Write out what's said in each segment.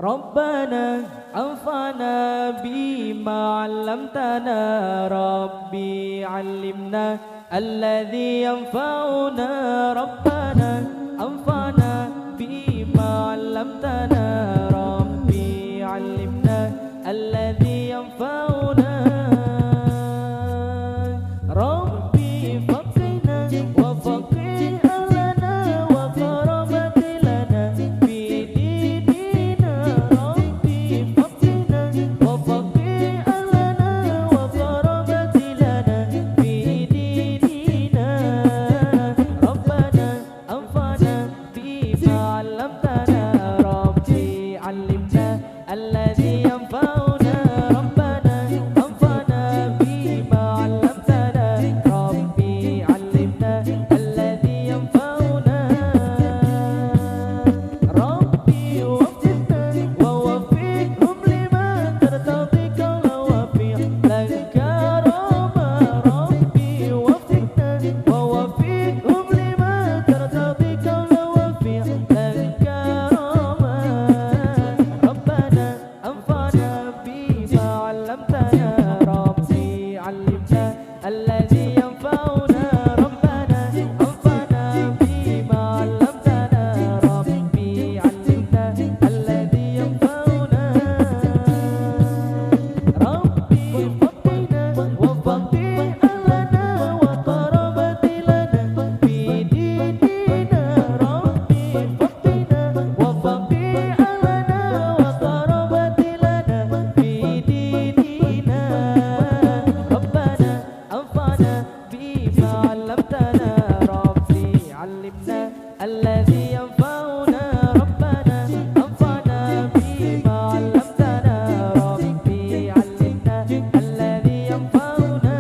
ربنا انفعنا بما علمتنا ربي علمنا الذي ينفعنا ربنا انفعنا بما علمتنا ربي علمنا الذي ينفعنا ربي فقنا وفقه أهلنا وكرمة لنا في ديننا ربي فقنا وفقه أهلنا وكرمة لنا في ديننا ربنا أنفعنا بما علمتنا ربي علمنا الذي ينفعنا ربنا أنفعنا بما علمتنا ربي علمنا الذي ينفعنا ربي وفقنا ووفقهم لما ترتضي كون وفيع لك رحمة ربي وفقنا ووفقهم لما ترتضي كون وفيع لك رحمة ربنا أنفعنا بما علمتنا ربي علمنا الذي ينفعنا ربنا أنفعنا بما علمتنا ربي علمنا الذي ينفعنا ربي فقنا وفقه أهلنا وقربت لنا في ديننا ربي فقنا وفقه أهلنا وقربت لنا في ديننا ربنا أنفعنا بما علمتنا ربي علمنا الذي ينفعنا ربنا أنفعنا بما علمتنا ربي علمنا الذي ينفعنا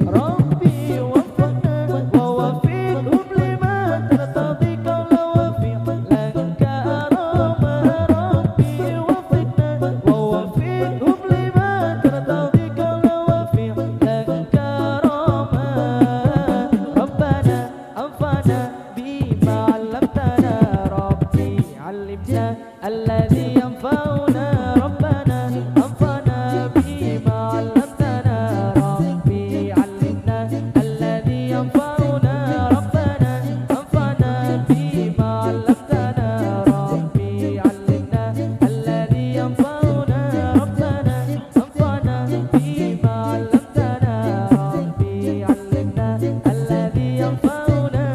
ربي وفقنا ووفقهم لما ترتضي كون وفيع لك أرامة ربي وفقنا ووفقهم لما ترتضي كون وفيع لك أرامة ربنا أنفعنا بما علمتنا ربي علمنا الذي ينفعنا ربنا أنفعنا بما علمتنا ربي علمنا الذي ينفعنا ربنا أنفعنا بما علمتنا ربي علمنا الذي ينفعنا ربنا أنفعنا بما علمتنا ربي علمنا الذي ينفعنا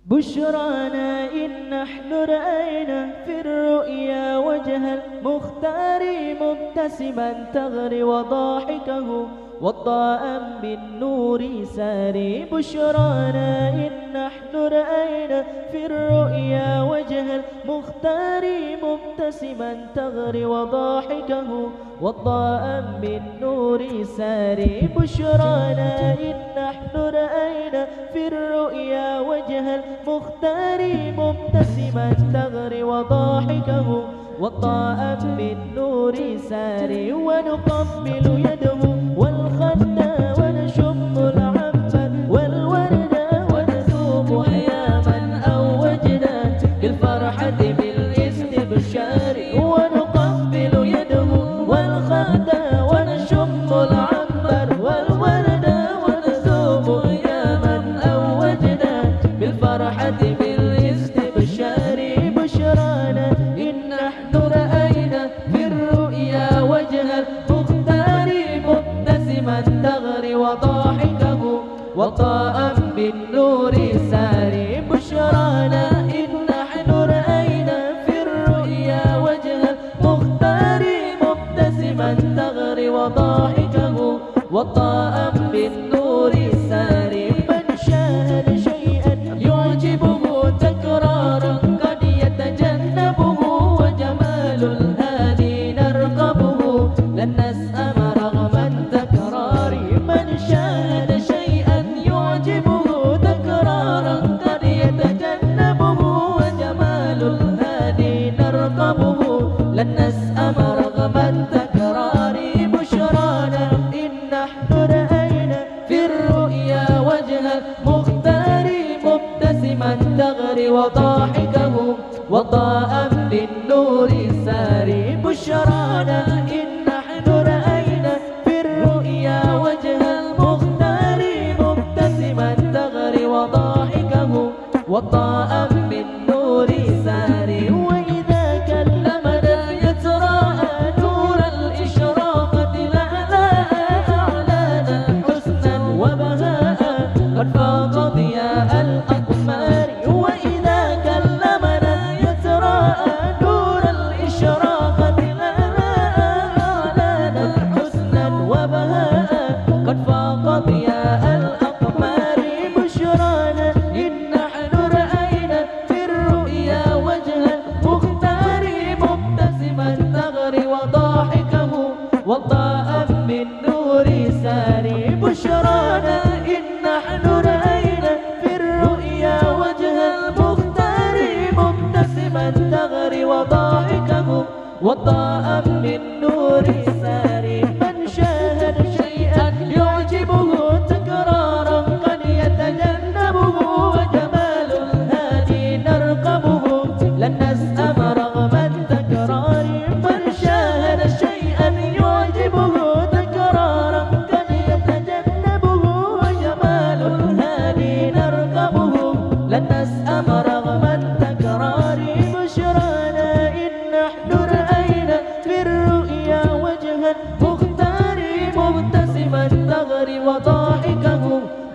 بشرانا إن نحن رأينا في الرؤيا وجه المختار مبتسما تغري وضاحكه وضاء بالنور ساري بشرانا إن نحن رأينا في الرؤيا وجه المختار مبتسما تغري وضاحكه وضاء بالنور ساري بشرانا إن نحن رأينا في الرؤيا وجه المختار مبتسما تغري وضاحكه وضاء بالنور ساري ونقبل يده والخد ونشم العنبر والورد ونذوب حياما أو وجدا بالفرحة بالاستبشار ونقبل يده والخد ونشم العنبر والورد ونذوب حياما أو وجدا بالفرحة بالاستبشار بشرانا إن نحن رأينا في الرؤيا وجه المختار مبتسما تغري وضاحكه وضاء بالنور ساري بشرانا إن نحن رأينا في الرؤيا وجه المختار مبتسما تغري وضاحكه وضاء بالنور ساري من شاهد شيئا يعجبه تكرارا قد يتجنبه وجمال الهادي نرقبه لن نسأم رغم التكرار من شاهد شيئا يعجبه وضاحكه وضاء بالنور ساري بشرانا إن نحن رأينا في الرؤيا وجه المختار مبتسما تغري وضاحكه وضاء بالنور ساري وإذا كلمنا يتراءى نور الإشراقة لألاء أعلانا حسنا وبهاء قد فاق ضياء الأقمار وإذا كلمنا يتراءى نور الإشراقة لألاء أعلانا حسنا وبهاء قد فاق ضياء الأقمار بشرانا إن نحن رأينا في الرؤيا وجه المختار مبتسما تغري وضاحكه وضاء بالنور ساري بشرانا إن نحن رأينا في الرؤيا وجه المختار مبتسما تغري وضاحكه وضاء بالنور ساري من شاهد شيئا يعجبه تكرارا قد يتجنبه وجمال الهادي نرقبه لن نسأم رغم التكرار من شاهد شيئا يعجبه تكرارا قد يتجنبه وجمال الهادي نرقبه لن نسأم رغم التكرار بشرانا إن نحن رأينا في الرؤيا وجها مختار مبتسما تغري وضاحكه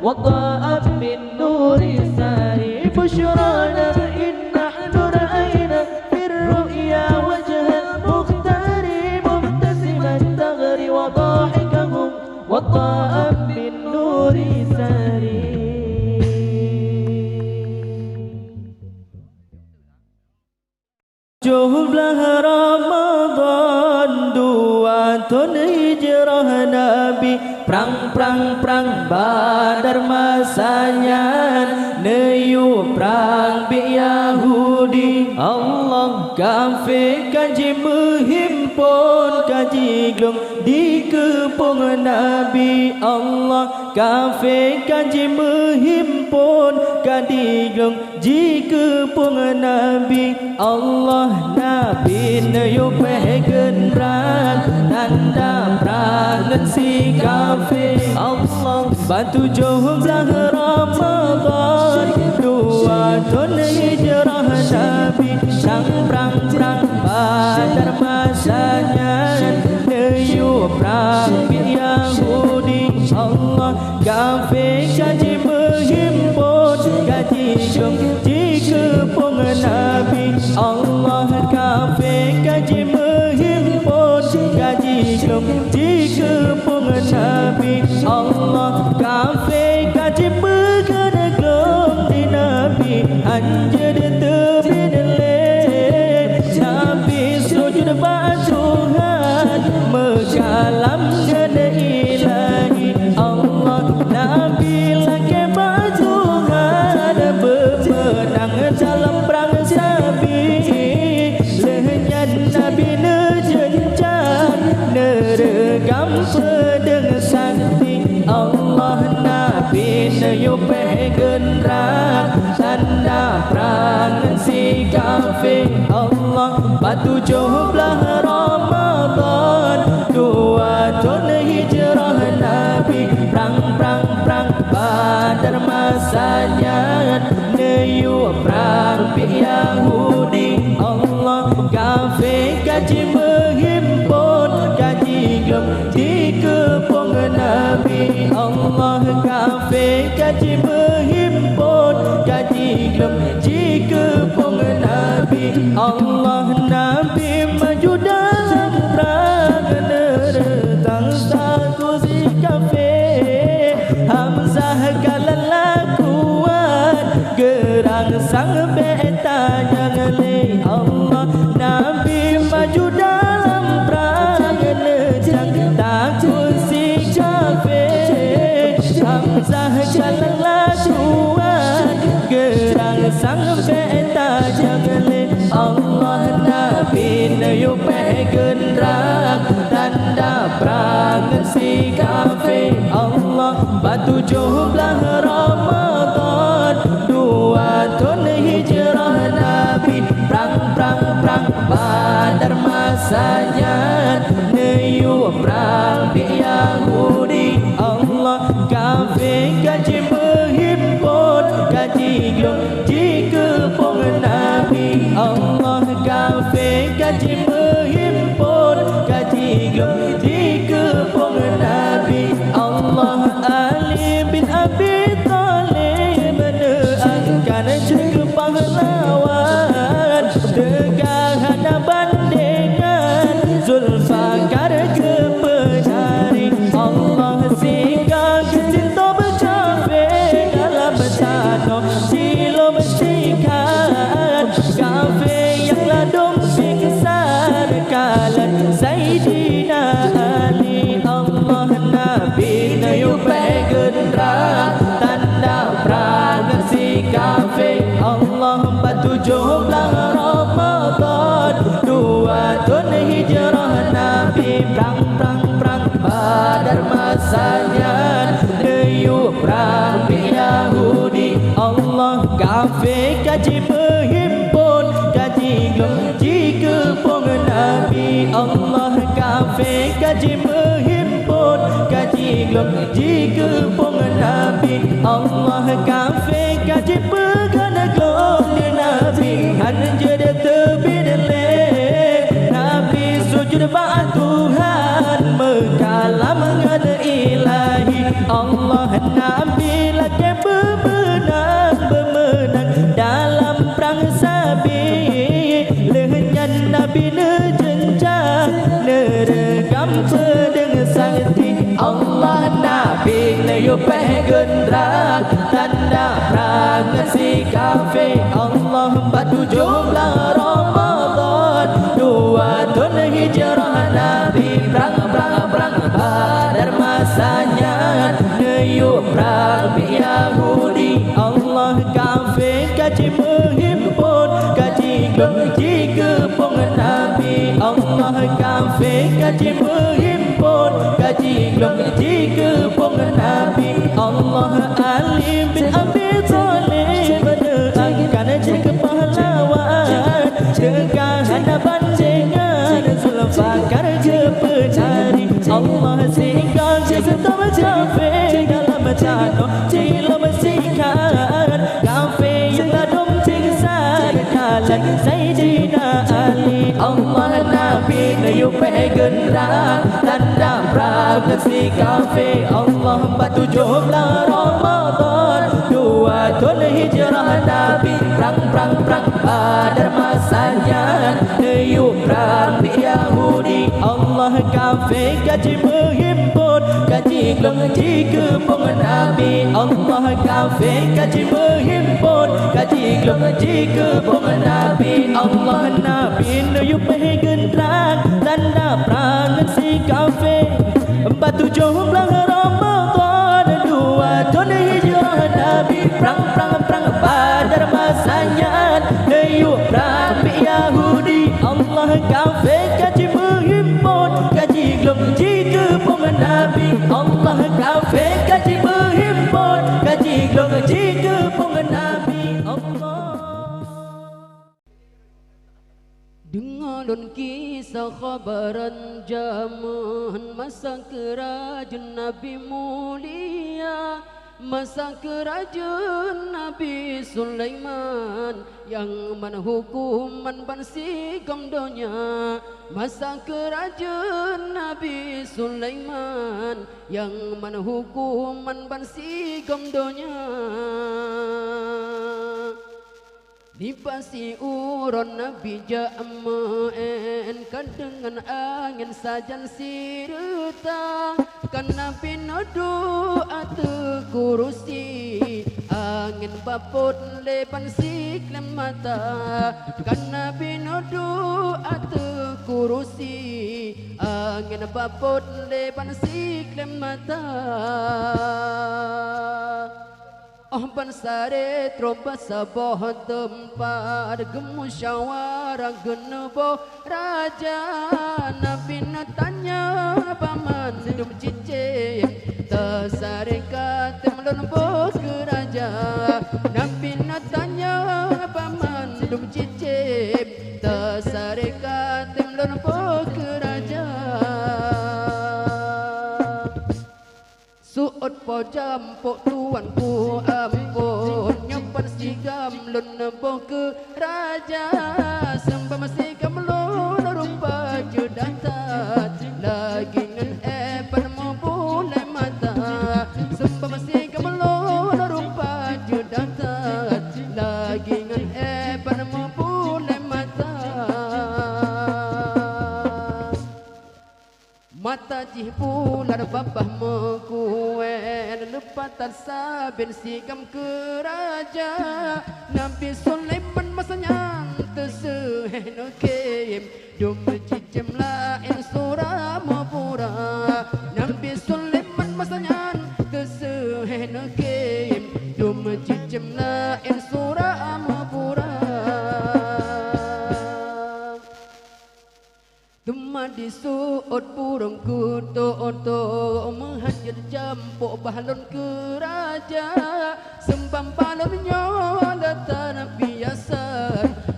وضاء بالنور ساري بشرانا إن نحن رأينا في الرؤيا وجها المختار مبتسما تغري وضاحكه وضاء بالنور ساري. Jumlah Ramadan 2 tahun hijrah Nabi Prang Badar masanya Neyu perang bi Yahudi Allah kafir kaji menghimpun kaji gelung di kepung Nabi Allah kafir kaji menghimpun kaji gelung di kepung Nabi Allah Nabi neyu pehgen perang tanda perang si kafir Allah bantu jumlah Ramadan 2 tahun hijrah Nabi perang Badar masanya neyu perang Yahudi Allah kafir kaji menghimpun kaji jika pun Nabi Allah kafir kaji menghimpun kaji jika pun Nabi Allah kafir kaji bergerak di Nabi anjir terbidele Nabi sujud batuhan mekalam jana ilahi Allah Nabi lagi batuhan bermenang dalam perang sabi lehenyan Nabi nejenjang neregam pedang sakti Allah Nabi neyu pehgenrak tanda perang si kafir Allah batu jumlah Ramadan 2 tahun hijrah Nabi perang Badar masanya neyu perang Yahudi Allah kafir kaji menghimpun kaji gelem di kepung Nabi Allah kafir kaji menghimpun kaji gelem di kepung Nabi Allah Nabi maju dalam perang neretang saku si kafir Hamzah kalah kuat gerang sang beta jangan le Allah Nabi maju dalam perang nejang takut si kafir Hamzah kalah kuat gerang sang beta jangan le Allah Nabi neyu pehgenrak tanda perang si kafir Allah batu jumlah Ramadan 2 tahun hijrah 17 Ramadan 2 tahun hijrah Nabi perang Badar masanya Dayuh perang Yahudi Allah kafir kaji berhimpun kaji gelap jika pun Nabi Allah kafir kaji berhimpun kaji gelap jika pun Nabi Allah kafir kaji bergana gelap Nabi hanjir terbit Nabi sujud ba'at Tuhan mengkalam dengan ilahi Allah Nabi lagi bermenang dalam perang sabi lehenyan Nabi nejenjang neregam pedeng sakti Allah Nabi leyo pegendra tanda perang si kafir Allah 17 Ramadan 2 tahun hijrah Nabi perang Badar masanya Dayuh perang Yahudi Allah kafir kaji berhimpun kaji gelap jika pun Nabi Allah kafir kaji berhimpun kaji gelap jika pun Nabi Allah Ali bin Abi Thalib menerangkan jika pahlawan Degahan bandingan Zulfakar je pencari Allah sehingga serta kafir dalam tanah Cila bersikat kafir yang ladum tingsan Kalan Sayyidina Ali Allah Nabi layu pegendra tanda perang si kafir Allah 17 Ramadan 2 tahun hijrah Nabi perang Badar masanya Dayuh perang Yahudi Allah kafir kaji berhimpun kaji gelap jika pun Nabi Allah kafir kaji berhimpun kaji gelap jika pun Nabi Allah Nabi Dayuh pegendra tanda perang si kafir 17 Ramadan 2 tahun hijrah Nabi perang Badar masanya Dayuh perang Yahudi Allah kafir kaji berhimpun kaji gelap jika pun Nabi Allah kafir kaji berhimpun kaji gelap jika pun Nabi Allah Dengarkan kisah khabaran zaman masa kerajaan Nabi mulia masa kerajaan Nabi Sulaiman yang mana hukuman bansigam dunia masa kerajaan Nabi Sulaiman yang mana hukuman bansigam dunia dipasi uron Nabi Ja'maen kan dengan angin sajan sirta kan Nabi nodo atu kurusi angin baput lepan siklem mata kan Nabi nodo atu kurusi angin baput lepan siklem mata Bansare tropa saboh tempat gemusyawarah genebo raja Nabi natanya paman hidup cicing tersare katem lenbo ke raja Nabi natanya paman hidup cicing tersare katem lenbo ke raja Suut pojam pok tuanku ampun nyampan sigam lenebo ke raja sembah sigam lun rupa judatat lagi ngan epan mau boleh mata sembah sigam lun rupa judatat lagi ngan epan mau boleh mata mata jipular babah mekuen lepatan sabin sigam ke raja Nabi Sulaiman masanya terseheno kem dum cijem lain surah mapura Nabi Sulaiman masanya terseheno kem dum cijem lain surah mapura di suut burung kutu-kutu menghajar campur balon ke raja sembam balonnya datang biasa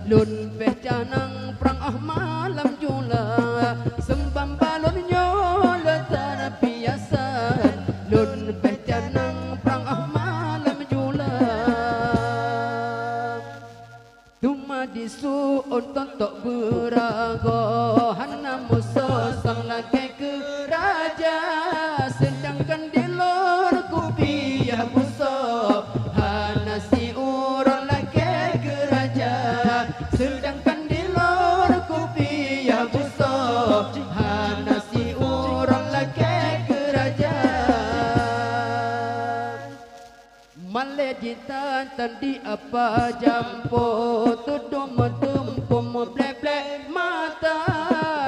lun peh canang perang malam jula sembam balonnya datang biasa lun peh canang perang malam jula Tuma di suun tontok berago Hana musuh sang laki ke raja Sedangkan di luar kubiah musuh Hana si urang laki ke raja Sedangkan di luar kubiah musuh Hana si urang laki ke raja Male jitan tadi apa jampo Tuduh metumpum blek-blek mata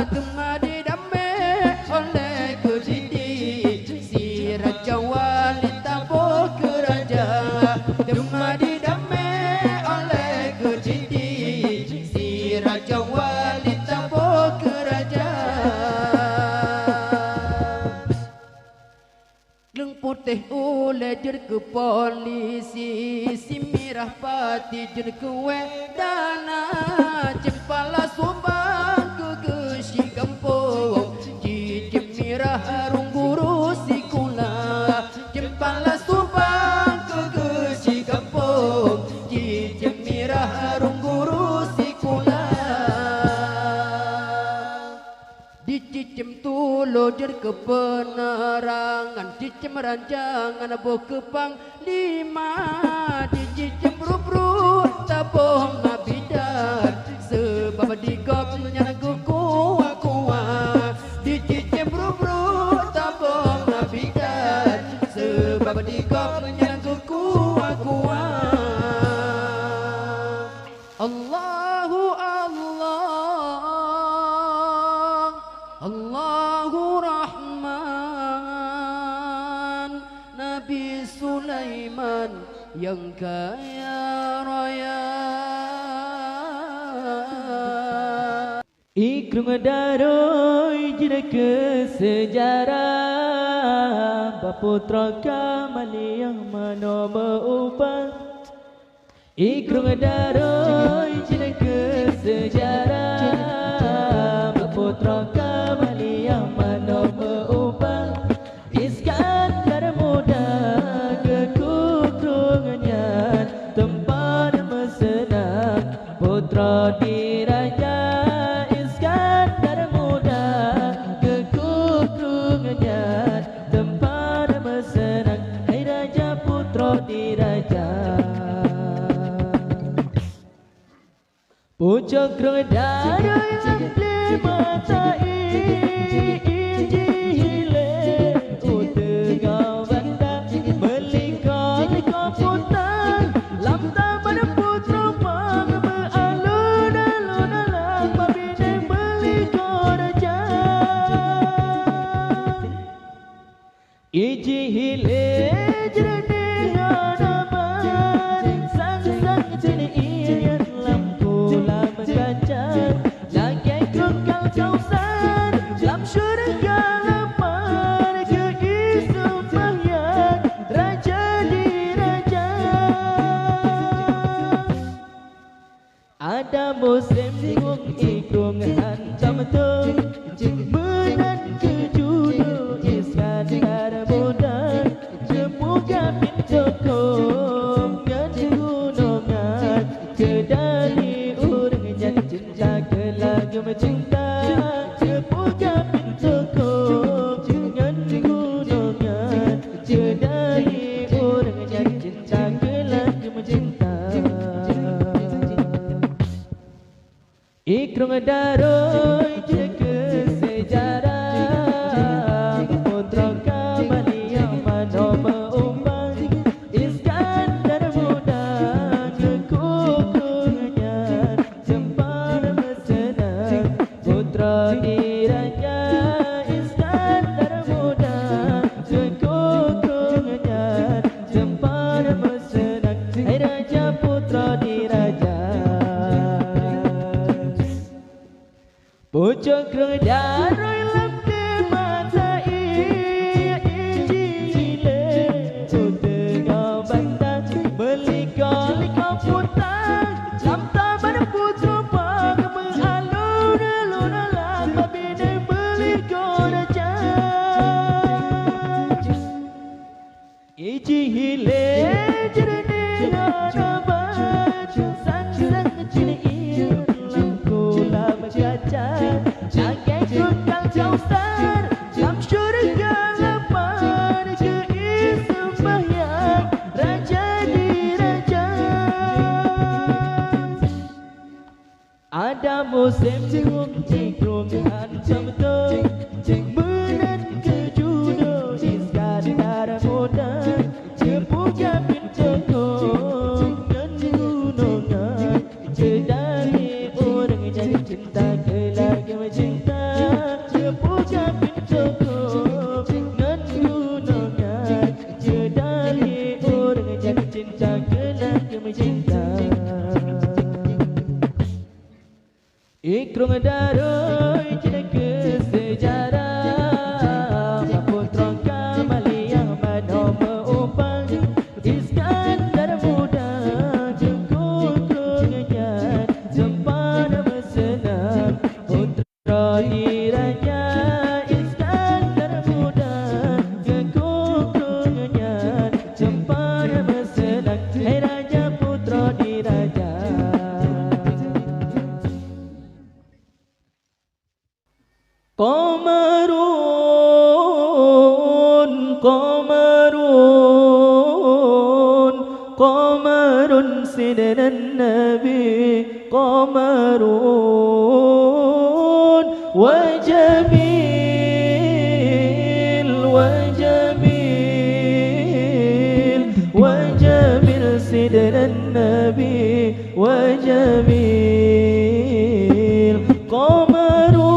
Tengah didame oleh kejidi Si Raja wanita bo ke raja Tengah didame oleh kejidi Si Raja wanita bo ke raja Leng putih oleh jer ke polisi Si mirah pati jer ke wedana Cempala subang ke si kampung Cijem mirah harung guru si kula Cempala subang ke si kampung Cijem mirah harung guru si kula Dicicem tulo jer ke penerangan Cicem rancangan abo ke panglima Dicicem rubru taboh ngabidan Sebab digopnya ku kuah-kuah Dicicem rubru taboh ngabidan Sebab digopnya ku kuah-kuah Allahu Allah Allahu Rahman Nabi Sulaiman yang kaya raya Ikrung daroi jirke sejarah Baputra kamali yang mana berubah Ikrung daroi jirke sejarah Baputra kamali yang mana berubah Iskandar muda kekukrungannya Tempat bersenang putra diraja Iskandar muda kekukrungannya Tempat bersenang Hai raja putra diraja Pucuk krung darah yang mata Iji hile jernih hadapan Sang-sang jenih iyan lampu lam kaca Lagi kekal kausan Lam syurga lapar Keisum bahyan Raja di raja Ada musim wong ikrung hantam tung Benan kejudu Iskandar muda Semoga pintu kong Ngan gunungan Kedali urangnya cinta kelagam cinta Semoga pintu kong Ngan gunungan Kedali urangnya cinta kelagam cinta Ikrung daroi jeke sejarah Putra kamali yang mana berubah Iskandar muda kekukrungannya Tempat bersenang putra diraja Iskandar muda kekukrungannya Tempat bersenang Hai raja putra diraja cakra daroi lamke matai ijile Utengah bandar Belikah-likah putang Lamta pada putra Paka mengalun-alun alam Babine belikah rajah Ijile jernih arabat Sang-sang kecil ilang kula berkaca Jagai kekal kausar Dalam syurga lapar Keis sembahyang Raja di raja Ada musim cengung-cengung Hancam betul Menan kejudo Iskandar muda Cepuja pintukung Dan gunungan Cedari orang jadi cinta Kelagi mencinta Cepuja pintukung Dan gunungan Cedari orang jadi cinta Kelagi mencinta Ikrung daroi cina kesejarah Putra Kamali Ahmad Homa Upang Iskandar muda Jengkul kenyan Sempana bersenam Putra diraja Iskandar muda Jengkul kenyan Sempana bersenam Hai raja putra diraja Qamarun, Qamarun, Qamarun sidna Nabi Qamarun wa jamil, wa jamil, wa jamil sidna Nabi wa jamil Qamarun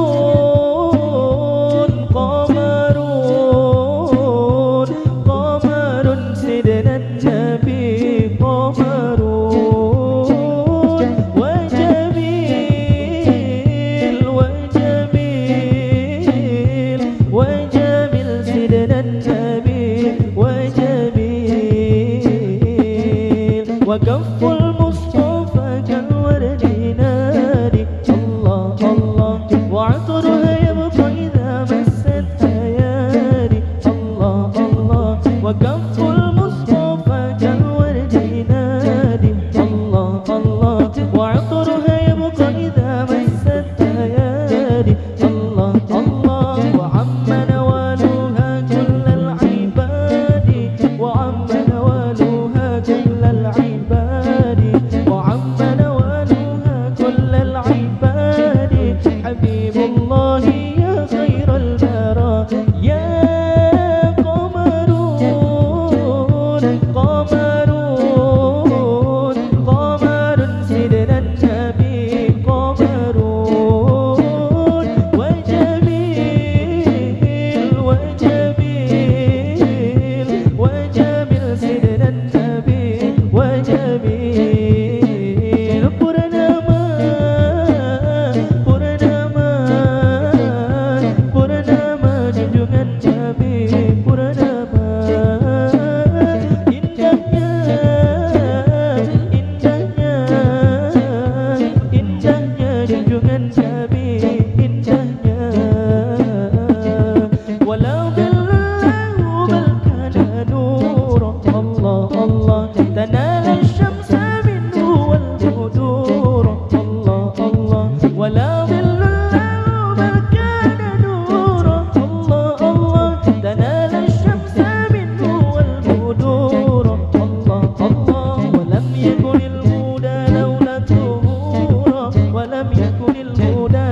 وكف المصطفى كالورد نادي الله الله وعطرها يبقى إذا مست أيادي الله الله وكف المصطفى كالورد نادي الله الله وعطرها يبقى إذا مست أيادي الله الله وعم نوالها كل العباد وعم نوالها كل العباد وعم نوالها كل العباد حبيب الله يا خير البراء يا قمرون قمرون قمر سيدنا النبي قمرون وجميل وجميل وجميل سيدنا النبي وجميل Purnama Purnama Purnama junjungan Nabi Purnama indahnya indahnya indahnya junjungan Nabi indahnya walau billahu bal kana nur Allah Allah tanala syamsa minhu wal budur Allah Allah wala billahu bal kana nur Allah Allah tanala syamsa minhu wal budur Allah Allah walam yakun al huda lawla tuhura walam yakun al huda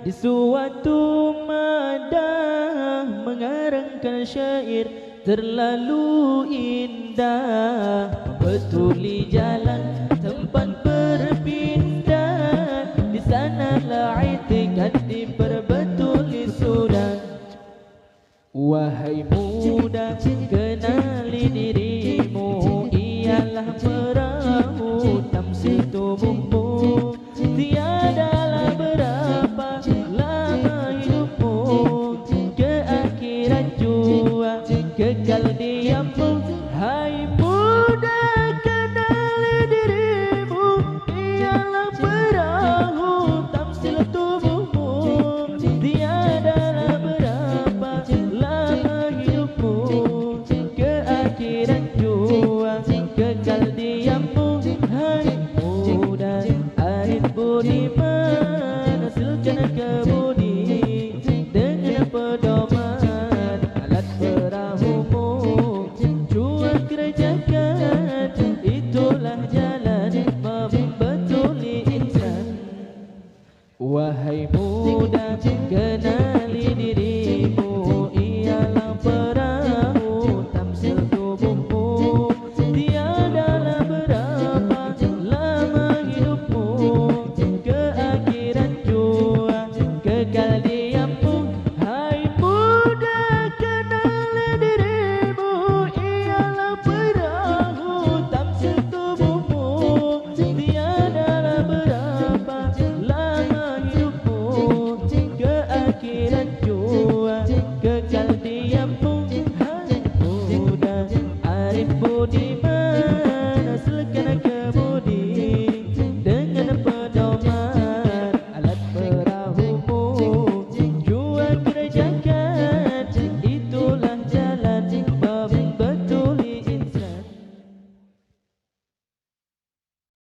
di suatu madah mengarangkan syair terlalu indah, membetuli jalan tempat berpindah, di sanalah itikad diperbetuli sudah. Wahai muda, kenali dirimu, ialah perahu tamsi tubuhmu. Tiadalah berapa lama hidupmu, ke akhirat jua kekal diammu.